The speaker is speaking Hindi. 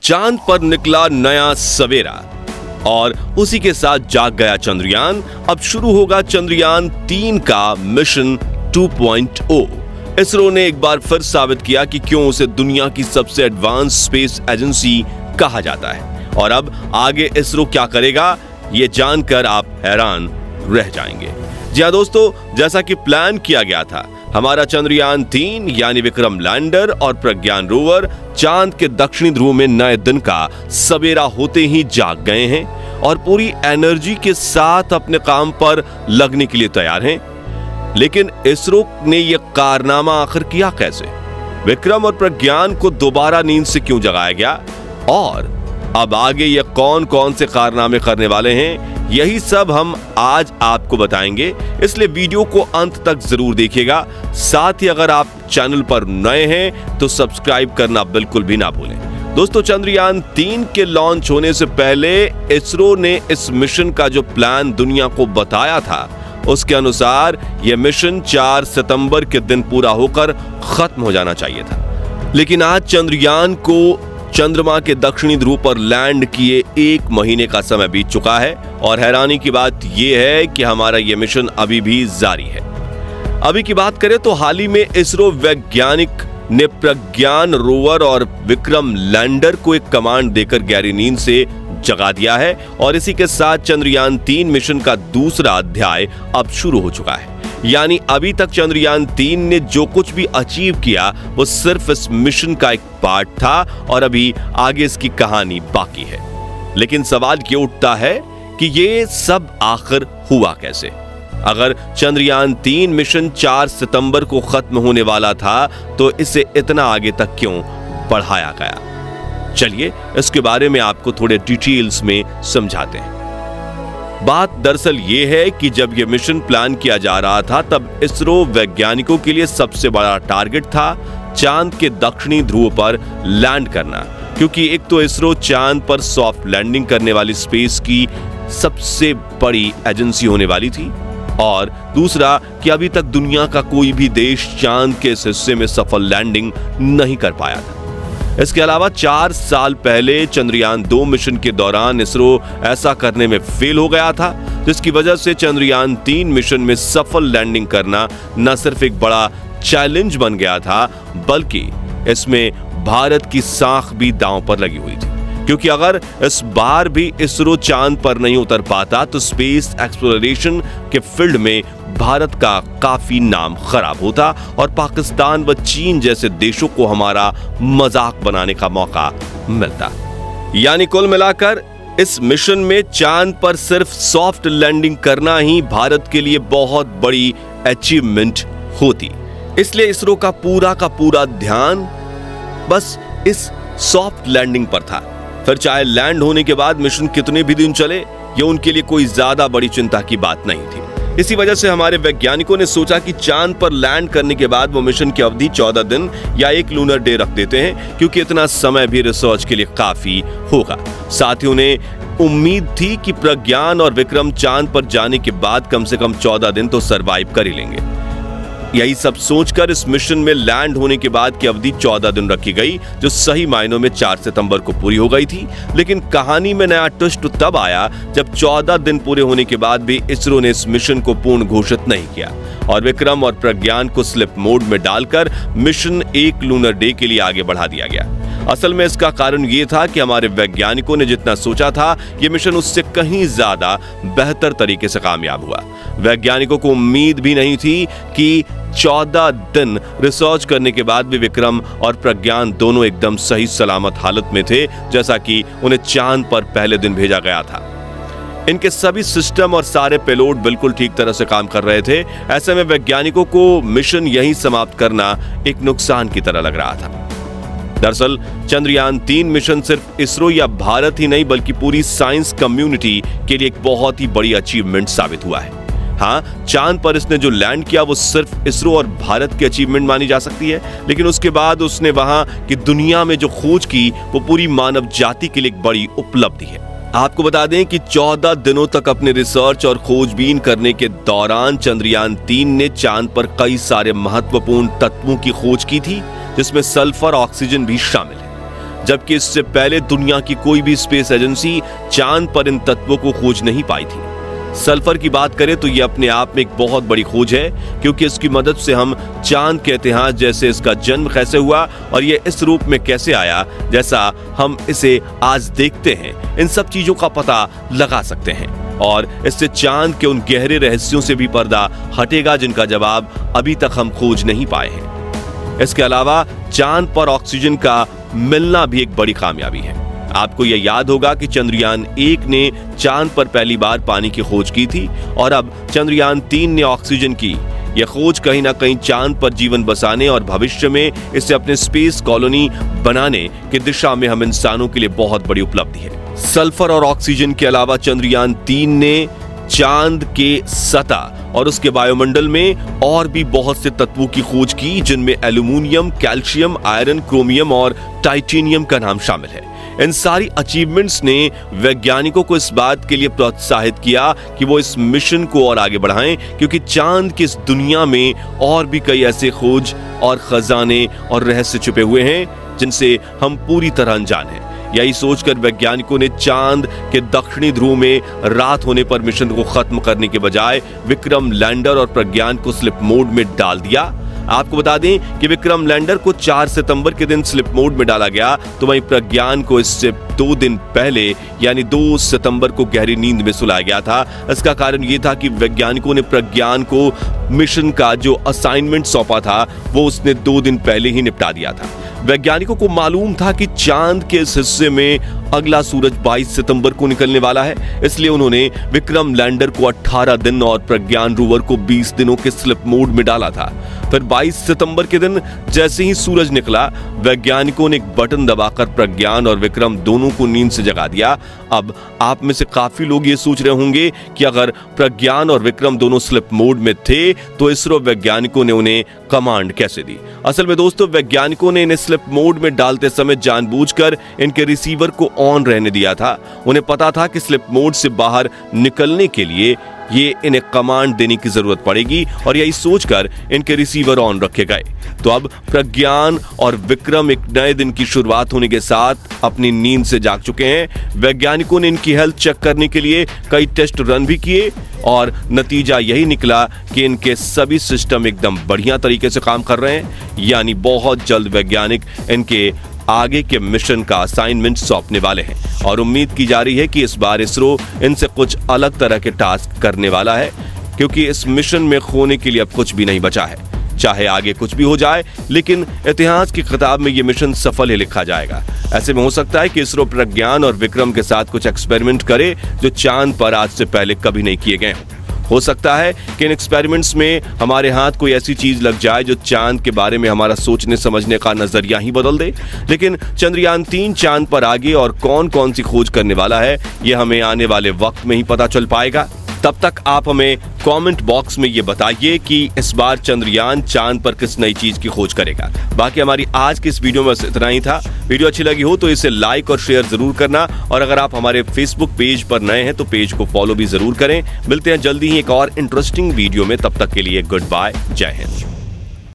चांद पर निकला नया सवेरा और उसी के साथ जाग गया चंद्रयान। अब शुरू होगा चंद्रयान 3 का मिशन 2.0। इसरो ने एक बार फिर साबित किया कि क्यों उसे दुनिया की सबसे एडवांस स्पेस एजेंसी कहा जाता है। और अब आगे इसरो क्या करेगा, ये जानकर आप हैरान रह जाएंगे। जी हाँ दोस्तों, जैसा कि प्लान किया गया था, हमारा चंद्रयान 3 यानी विक्रम लैंडर और प्रज्ञान रोवर चांद के दक्षिणी ध्रुव में नए दिन का सवेरा होते ही जाग गए हैं और पूरी एनर्जी के साथ अपने काम पर लगने के लिए तैयार हैं। लेकिन इसरो ने यह कारनामा आखिर किया कैसे? विक्रम और प्रज्ञान को दोबारा नींद से क्यों जगाया गया और अब आगे ये कौन कौन से कारनामे करने वाले हैं, यही सब हम आज आपको बताएंगे। इसलिए वीडियो को अंत तक जरूर देखिएगा। साथ ही अगर आप चैनल पर नए हैं तो सब्सक्राइब करना बिल्कुल भी ना भूलें। दोस्तों, चंद्रयान 3 के लॉन्च होने से पहले इसरो ने इस मिशन का जो प्लान दुनिया को बताया था, उसके अनुसार यह मिशन 4 सितंबर के दिन पूरा होकर खत्म हो जाना चाहिए था। लेकिन आज चंद्रयान को चंद्रमा के दक्षिणी ध्रुव पर लैंड किए 1 महीने का समय बीत चुका है और हैरानी की बात यह है कि हमारा यह मिशन अभी भी जारी है। अभी की बात करें तो हाल ही में इसरो वैज्ञानिक ने प्रज्ञान रोवर और विक्रम लैंडर को एक कमांड देकर गहरी नींद से जगा दिया है और इसी के साथ चंद्रयान 3 मिशन का दूसरा अध्याय अब शुरू हो चुका है। यानी अभी तक चंद्रयान 3 ने जो कुछ भी अचीव किया वो सिर्फ इस मिशन का एक पार्ट था और अभी आगे इसकी कहानी बाकी है। लेकिन सवाल ये उठता है कि ये सब आखिर हुआ कैसे? अगर चंद्रयान 3 मिशन 4 सितंबर को खत्म होने वाला था तो इसे इतना आगे तक क्यों बढ़ाया गया? चलिए इसके बारे में आपको थोड़े डिटेल्स में समझाते हैं। बात दरअसल ये है कि जब यह मिशन प्लान किया जा रहा था तब इसरो वैज्ञानिकों के लिए सबसे बड़ा टारगेट था चांद के दक्षिणी ध्रुव पर लैंड करना, क्योंकि एक तो इसरो चांद पर सॉफ्ट लैंडिंग करने वाली स्पेस की सबसे बड़ी एजेंसी होने वाली थी और दूसरा कि अभी तक दुनिया का कोई भी देश चांद के इस हिस्से में सफल लैंडिंग नहीं कर पाया था। इसके अलावा 4 साल पहले चंद्रयान 2 मिशन के दौरान इसरो ऐसा करने में फेल हो गया था, जिसकी वजह से चंद्रयान 3 मिशन में सफल लैंडिंग करना न सिर्फ एक बड़ा चैलेंज बन गया था बल्कि इसमें भारत की साख भी दांव पर लगी हुई थी, क्योंकि अगर इस बार भी इसरो चांद पर नहीं उतर पाता तो स्पेस एक्सप्लोरेशन के फील्ड में भारत का काफी नाम खराब होता और पाकिस्तान व चीन जैसे देशों को हमारा मजाक बनाने का मौका मिलता। यानी कुल मिलाकर इस मिशन में चांद पर सिर्फ सॉफ्ट लैंडिंग करना ही भारत के लिए बहुत बड़ी अचीवमेंट होती। इसलिए इसरो का पूरा ध्यान बस इस सॉफ्ट लैंडिंग पर था। फिर चाहे लैंड होने के बाद मिशन कितने भी दिन चले, ये उनके लिए कोई ज्यादा बड़ी चिंता की बात नहीं थी। इसी वजह से हमारे वैज्ञानिकों ने सोचा कि चांद पर लैंड करने के बाद वो मिशन की अवधि 14 दिन या 1 लूनर डे रख देते हैं, क्योंकि इतना समय भी रिसर्च के लिए काफी होगा। साथ ही उन्हें उम्मीद थी कि प्रज्ञान और विक्रम चांद पर जाने के बाद कम से कम 14 दिन तो सरवाइव कर ही लेंगे। यही सब सोचकर इस मिशन में लैंड होने के बाद की अवधि 14 दिन रखी गई, जो सही मायनों में 4 सितंबर को पूरी हो गई थी। लेकिन कहानी में नया ट्विस्ट तब आया जब 14 दिन पूरे होने के बाद भी इसरो ने इस मिशन को पूर्ण घोषित नहीं किया और विक्रम और प्रज्ञान को स्लिप मोड में डालकर मिशन 1 लूनर डे के लिए आगे बढ़ा दिया गया। असल में इसका कारण ये था कि हमारे वैज्ञानिकों ने जितना सोचा था ये मिशन उससे कहीं ज्यादा बेहतर तरीके से कामयाब हुआ। वैज्ञानिकों को उम्मीद भी नहीं थी कि 14 दिन रिसर्च करने के बाद भी विक्रम और प्रज्ञान दोनों एकदम सही सलामत हालत में थे, जैसा कि उन्हें चांद पर पहले दिन भेजा गया था। इनके सभी सिस्टम और सारे पेलोड बिल्कुल ठीक तरह से काम कर रहे थे। ऐसे में वैज्ञानिकों को मिशन यहीं समाप्त करना एक नुकसान की तरह लग रहा था। दरअसल चंद्रयान 3 मिशन सिर्फ इसरो या भारत ही नहीं बल्कि पूरी साइंस कम्युनिटी के लिए एक बहुत ही बड़ी अचीवमेंट साबित हुआ है। हाँ, चांद पर इसने जो लैंड किया वो सिर्फ इसरो और भारत की अचीवमेंट मानी जा सकती है, लेकिन उसके बाद उसने वहां की दुनिया में जो खोज की वो पूरी मानव जाति के लिए एक बड़ी उपलब्धि है। आपको बता दें कि 14 दिनों तक अपने रिसर्च और खोजबीन करने के दौरान चंद्रयान 3 ने चांद पर कई सारे महत्वपूर्ण तत्वों की खोज की थी, जिसमें सल्फर ऑक्सीजन भी शामिल है। जबकि इससे पहले दुनिया की कोई भी स्पेस एजेंसी चांद पर इन तत्वों को खोज नहीं पाई थी। सल्फर की बात करें तो यह अपने आप में एक बहुत बड़ी खोज है, क्योंकि इसकी मदद से हम चांद के इतिहास, जैसे इसका जन्म कैसे हुआ और यह इस रूप में कैसे आया जैसा हम इसे आज देखते हैं, इन सब चीजों का पता लगा सकते हैं। और इससे चांद के उन गहरे रहस्यों से भी पर्दा हटेगा जिनका जवाब अभी तक हम खोज नहीं पाए हैं। इसके अलावा चांद पर ऑक्सीजन का मिलना भी एक बड़ी कामयाबी है। आपको यह याद होगा कि चंद्रयान 1 ने चांद पर पहली बार पानी की खोज की थी और अब चंद्रयान 3 ने ऑक्सीजन की। यह खोज कहीं ना कहीं चांद पर जीवन बसाने और भविष्य में इसे अपने स्पेस कॉलोनी बनाने की दिशा में हम इंसानों के लिए बहुत बड़ी उपलब्धि है। सल्फर और ऑक्सीजन के अलावा चंद्रयान 3 ने चांद के सतह और उसके वायुमंडल में और भी बहुत से तत्वों की खोज की, जिनमें एल्यूमिनियम, कैल्शियम, आयरन, क्रोमियम और टाइटेनियम का नाम शामिल है। इन सारी अचीवमेंट्स ने वैज्ञानिकों को इस बात के लिए प्रोत्साहित किया कि वो इस मिशन को और आगे बढ़ाएं, क्योंकि चांद की इस दुनिया में और भी कई ऐसे खोज और खजाने और रहस्य छुपे हुए हैं जिनसे हम पूरी तरह अनजान हैं। यही सोचकर वैज्ञानिकों ने चांद के दक्षिणी ध्रुव में रात होने पर मिशन को खत्म करने के बजाय विक्रम लैंडर और प्रज्ञान को स्लिप मोड में डाल दिया। आपको बता दें कि विक्रम लैंडर को 4 सितंबर के दिन स्लिप मोड में डाला गया, तो वहीं प्रज्ञान को इससे 2 दिन पहले यानी 2 सितंबर को गहरी नींद में सुलाया गया था। इसका कारण यह था कि वैज्ञानिकों ने प्रज्ञान को मिशन का जो असाइनमेंट सौंपा था वो उसने 2 दिन पहले ही निपटा दिया था। वैज्ञानिकों को मालूम था कि चांद के इस हिस्से में अगला सूरज 22 सितंबर को निकलने वाला है, इसलिए उन्होंने विक्रम लैंडर को 18 दिन और प्रज्ञान रोवर को 20 दिनों के स्लिप मोड में डाला था। फिर 22 सितंबर के दिन जैसे ही सूरज निकला, वैज्ञानिकों ने एक बटन दबाकर प्रज्ञान और विक्रम दोनों को नींद से जगा दिया। अब आप में से काफी लोग ये सोच रहे होंगे कि अगर प्रज्ञान और विक्रम दोनों स्लिप मोड में थे तो इसरो वैज्ञानिकों ने उन्हें कमांड कैसे दी। असल में दोस्तों, वैज्ञानिकों ने इन्हें स्लिप मोड में डालते समय जानबूझकर इनके रिसीवर को ऑन रहने दिया था। उन्हें पता था कि स्लिप मोड से बाहर निकलने के लिए ये इन्हें कमांड देने की जरूरत पड़ेगी और यही सोचकर इनके रिसीवर ऑन रखे गए। तो अब प्रज्ञान और विक्रम एक नए दिन की शुरुआत होने के साथ अपनी नींद से जाग चुके हैं। वैज्ञानिकों ने इनकी हेल्थ चेक करने के लिए कई टेस्ट रन भी किए और नतीजा यही निकला कि इनके सभी सिस्टम एकदम बढ़िया तरीके से काम कर रहे हैं। यानी बहुत जल्द वैज्ञानिक इनके आगे के मिशन का असाइनमेंट सौंपने वाले हैं और उम्मीद की जा रही है कि इस बार इसरो इनसे कुछ अलग तरह के टास्क करने वाला है, क्योंकि इस मिशन में खोने के लिए अब कुछ भी नहीं बचा है। चाहे आगे कुछ भी हो जाए, लेकिन इतिहास की किताब में यह मिशन सफल ही लिखा जाएगा। ऐसे में हो सकता है कि इसरो प्रज्ञान और विक्रम के साथ कुछ एक्सपेरिमेंट करे जो चांद पर आज से पहले कभी नहीं किए गए हों। हो सकता है कि इन एक्सपेरिमेंट्स में हमारे हाथ कोई ऐसी चीज लग जाए जो चांद के बारे में हमारा सोचने समझने का नजरिया ही बदल दे। लेकिन चंद्रयान 3 चांद पर आगे और कौन कौन सी खोज करने वाला है, यह हमें आने वाले वक्त में ही पता चल पाएगा। तब तक आप हमें कमेंट बॉक्स में ये बताइए कि इस बार चंद्रयान चांद पर किस नई चीज की खोज करेगा। बाकी हमारी आज की इस वीडियो में बस इतना ही था। वीडियो अच्छी लगी हो तो इसे लाइक और शेयर जरूर करना, और अगर आप हमारे फेसबुक पेज पर नए हैं तो पेज को फॉलो भी जरूर करें। मिलते हैं जल्दी ही एक और इंटरेस्टिंग वीडियो में, तब तक के लिए गुड बाय, जय हिंद।